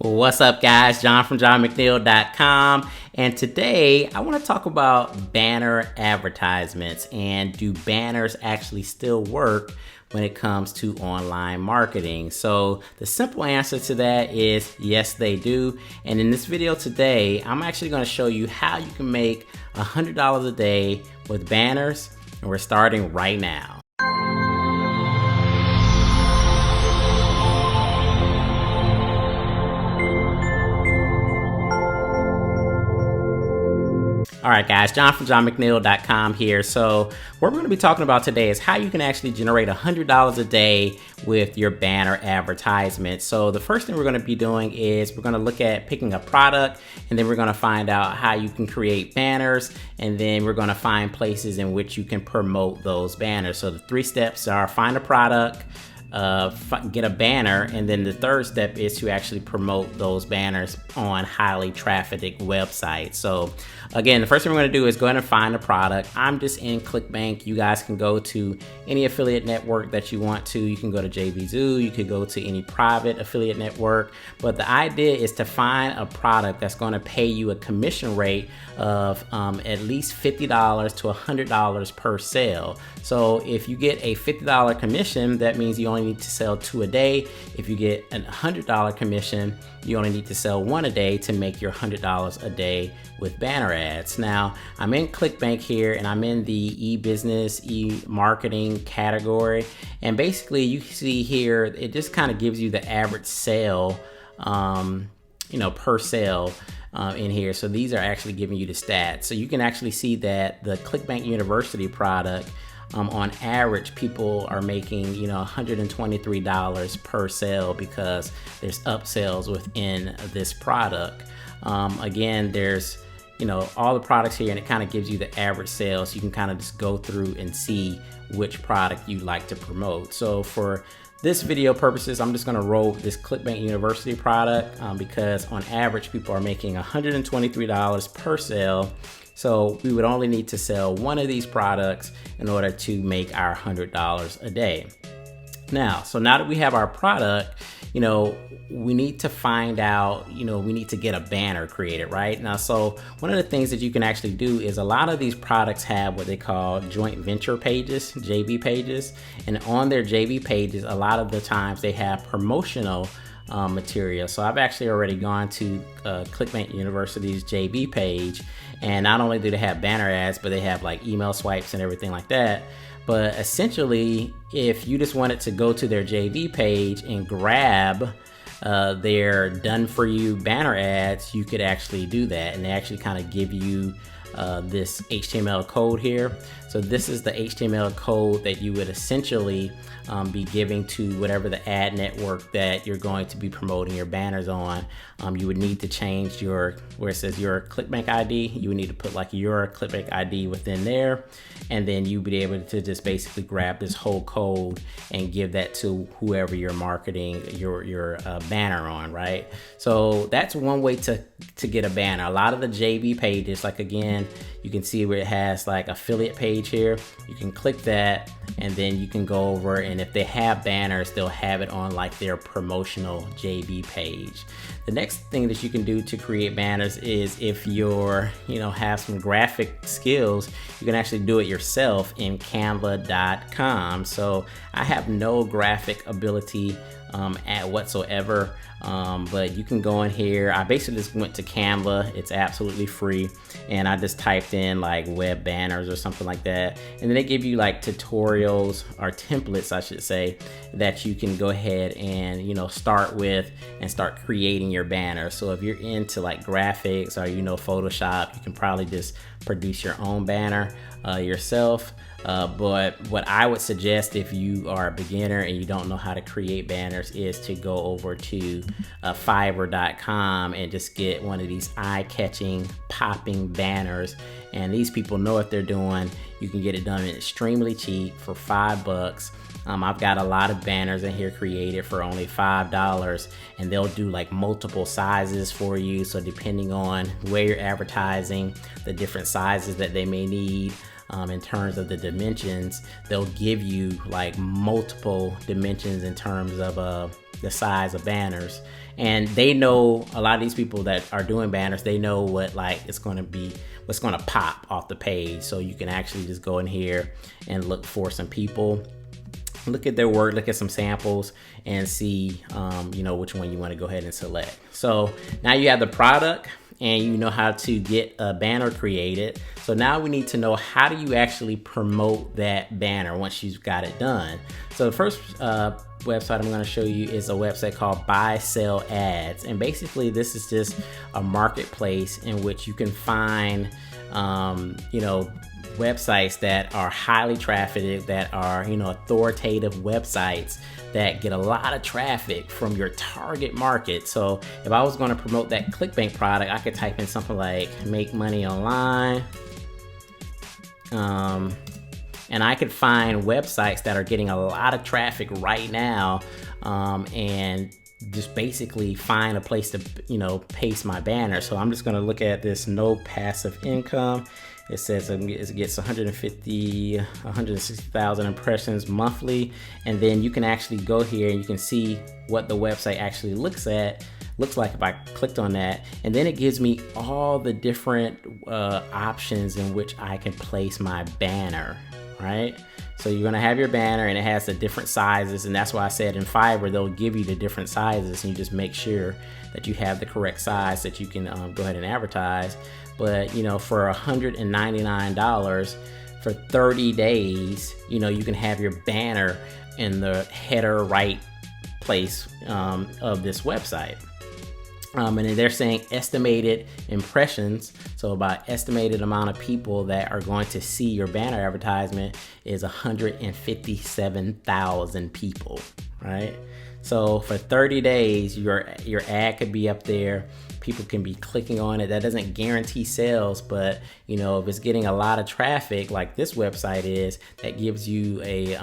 What's up, guys? John from johnmcneil.com, and today I want to talk about banner advertisements and do banners actually still work when it comes to online marketing. So the simple answer to that is yes, they do. And in this video today, I'm actually going to show you how you can make $100 a day with banners, and we're starting right now. All right, guys, John from johnmcneil.com here. So what we're going to be talking about today is how you can actually generate $100 a day with your banner advertisement. So the first thing we're going to be doing is we're going to look at picking a product, and then we're going to find out how you can create banners, and then we're going to find places in which you can promote those banners. So the 3 steps are find a product, get a banner, and then the third step is to actually promote those banners on highly trafficked websites. So again, the first thing we're going to do is go ahead and find a product. I'm just in ClickBank. You guys can go to any affiliate network that you want to. You can go to JVZoo, you could go to any private affiliate network, but the idea is to find a product that's going to pay you a commission rate of at least $50 to $100 per sale. So if you get a $50 commission, that means you only need to sell 2 a day. If you get a $100 commission, you only need to sell 1 a day to make your $100 a day with banner ads. Now, I'm in ClickBank here, and I'm in the e-business, e-marketing category. And basically, you see here, it just kind of gives you the average sale, per sale in here. So these are actually giving you the stats. So you can actually see that the ClickBank University product, on average, people are making, $123 per sale because there's upsells within this product. Again, there's, all the products here, and it kind of gives you the average sales. You can kind of just go through and see which product you'd like to promote. So for this video purposes, I'm just going to roll this ClickBank University product because on average, people are making $123 per sale. So we would only need to sell 1 of these products in order to make our $100 a day. Now that we have our product, we need to find out, we need to get a banner created, right? Now, so one of the things that you can actually do is a lot of these products have what they call joint venture pages, JV pages. And on their JV pages, a lot of the times they have promotional material. So I've actually already gone to ClickBank University's JV page, and not only do they have banner ads, but they have like email swipes and everything like that. But essentially, if you just wanted to go to their JV page and grab their done for you banner ads, you could actually do that, and they actually kind of give you this HTML code here. So this is the HTML code that you would essentially be giving to whatever the ad network that you're going to be promoting your banners on. You would need to change where it says your ClickBank ID, you would need to put like your ClickBank ID within there, and then you'd be able to just basically grab this whole code and give that to whoever you're marketing your banner on, right? So that's one way to get a banner. A lot of the JV pages, like again, you can see where it has like affiliate page here. You can click that, and then you can go over, and if they have banners, they'll have it on like their promotional JV page. The next thing that you can do to create banners is if you're, have some graphic skills, you can actually do it yourself in Canva.com. So I have no graphic ability whatsoever. But you can go in here. I basically just went to Canva. It's absolutely free. And I just typed in like web banners or something like that. And then they give you like tutorials or templates, I should say, that you can go ahead and, start with and start creating your banner. So if you're into like graphics or, Photoshop, you can probably just produce your own banner yourself. But what I would suggest if you are a beginner and you don't know how to create banners is to go over to Fiverr.com and just get one of these eye-catching, popping banners. And these people know what they're doing. You can get it done extremely cheap for $5. I've got a lot of banners in here created for only $5, and they'll do like multiple sizes for you. So depending on where you're advertising, the different sizes that they may need, in terms of the dimensions, they'll give you like multiple dimensions in terms of the size of banners. And they know, a lot of these people that are doing banners, they know what like it's going to be, what's going to pop off the page. So you can actually just go in here and look for some people, look at their work, look at some samples, and see you know, which one you want to go ahead and select. So now you have the product and you know how to get a banner created. So now we need to know, how do you actually promote that banner once you've got it done? So the first website I'm going to show you is a website called BuySellAds, and basically this is just a marketplace in which you can find you know, websites that are highly trafficked, that are, you know, authoritative websites that get a lot of traffic from your target market. So if I was going to promote that ClickBank product, I could type in something like make money online, and I could find websites that are getting a lot of traffic right now, and just basically find a place to, you know, paste my banner. So I'm just going to look at this no passive income. It says it gets 160,000 impressions monthly. And then you can actually go here and you can see what the website actually looks like if I clicked on that. And then it gives me all the different options in which I can place my banner, right? So you're gonna have your banner and it has the different sizes, and that's why I said in Fiverr, they'll give you the different sizes, and you just make sure that you have the correct size that you can go ahead and advertise. But you know, for $199 for 30 days, you know, you can have your banner in the header right place of this website. And then they're saying estimated impressions. So about estimated amount of people that are going to see your banner advertisement is 157,000 people, right? So for 30 days, your ad could be up there. People can be clicking on it. That doesn't guarantee sales, but you know, if it's getting a lot of traffic like this website is, that gives you a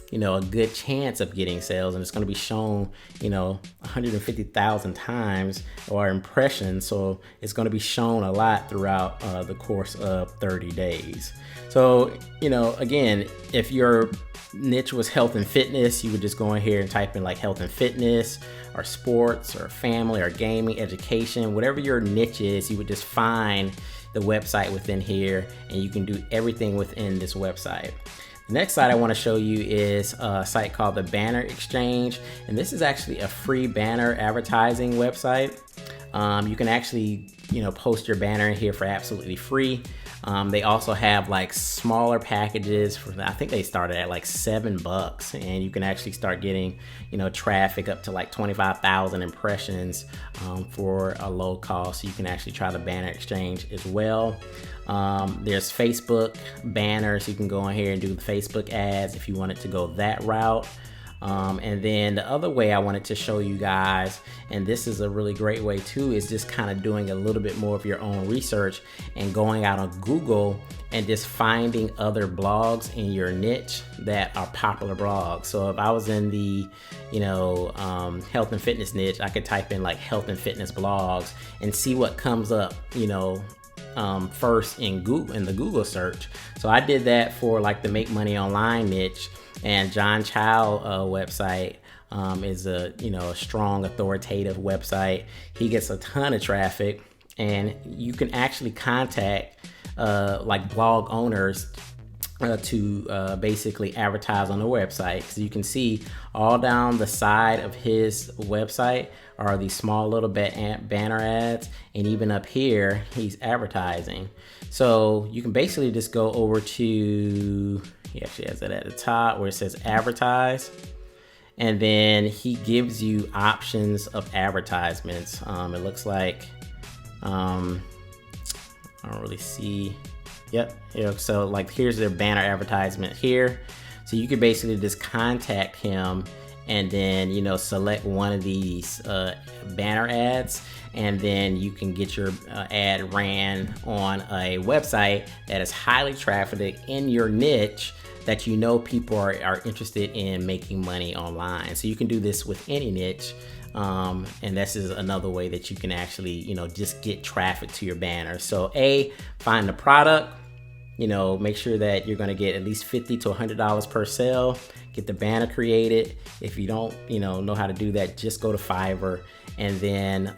you know, a good chance of getting sales, and it's going to be shown, you know, 150,000 times or impressions. So it's going to be shown a lot throughout the course of 30 days. So, you know, again, if your niche was health and fitness, you would just go in here and type in like health and fitness or sports or family or gaming, education, whatever your niche is, you would just find the website within here, and you can do everything within this website. The next site I want to show you is a site called the Banner Exchange, and this is actually a free banner advertising website. You can actually, you know, post your banner in here for absolutely free. They also have like smaller packages for, I think they started at like $7, and you can actually start getting, you know, traffic up to like 25,000 impressions for a low cost. So you can actually try the Banner Exchange as well. There's Facebook banners. You can go in here and do the Facebook ads if you wanted to go that route. And then the other way I wanted to show you guys, and this is a really great way too, is just kind of doing a little bit more of your own research and going out on Google and just finding other blogs in your niche that are popular blogs. So if I was in the, you know, health and fitness niche, I could type in like health and fitness blogs and see what comes up, you know, first in Google, in the Google search. So I did that for like the make money online niche, and John Chow website is a, you know, a strong authoritative website. He gets a ton of traffic, and you can actually contact like blog owners to basically advertise on the website. So you can see all down the side of his website are these small little banner ads, and even up here he's advertising. So you can basically just go over to, he actually has it at the top where it says advertise, and then he gives you options of advertisements. It looks like I don't really see. Yep. So like here's their banner advertisement here. So you could basically just contact him and then, you know, select one of these banner ads, and then you can get your ad ran on a website that is highly trafficked in your niche that you know people are interested in making money online. So you can do this with any niche. And this is another way that you can actually, you know, just get traffic to your banner. So find the product, make sure that you're going to get at least $50 to $100 per sale. Get the banner created. If you don't, know how to do that, just go to Fiverr. And then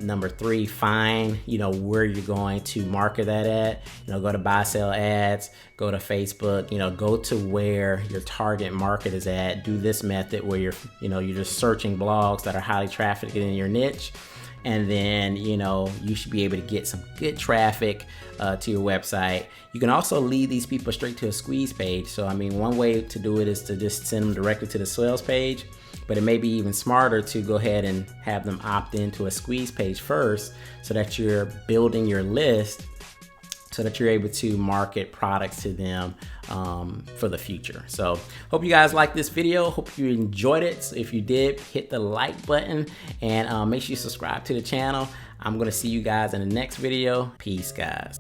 number 3, find, where you're going to market that at. Go to BuySellAds, go to Facebook, go to where your target market is at. Do this method where you're just searching blogs that are highly trafficked in your niche. And then, you should be able to get some good traffic to your website. You can also lead these people straight to a squeeze page. So, one way to do it is to just send them directly to the sales page, but it may be even smarter to go ahead and have them opt into a squeeze page first so that you're building your list so that you're able to market products to them for the future. So hope you guys liked this video. Hope you enjoyed it. So if you did, hit the like button and make sure you subscribe to the channel. I'm gonna see you guys in the next video. Peace, guys.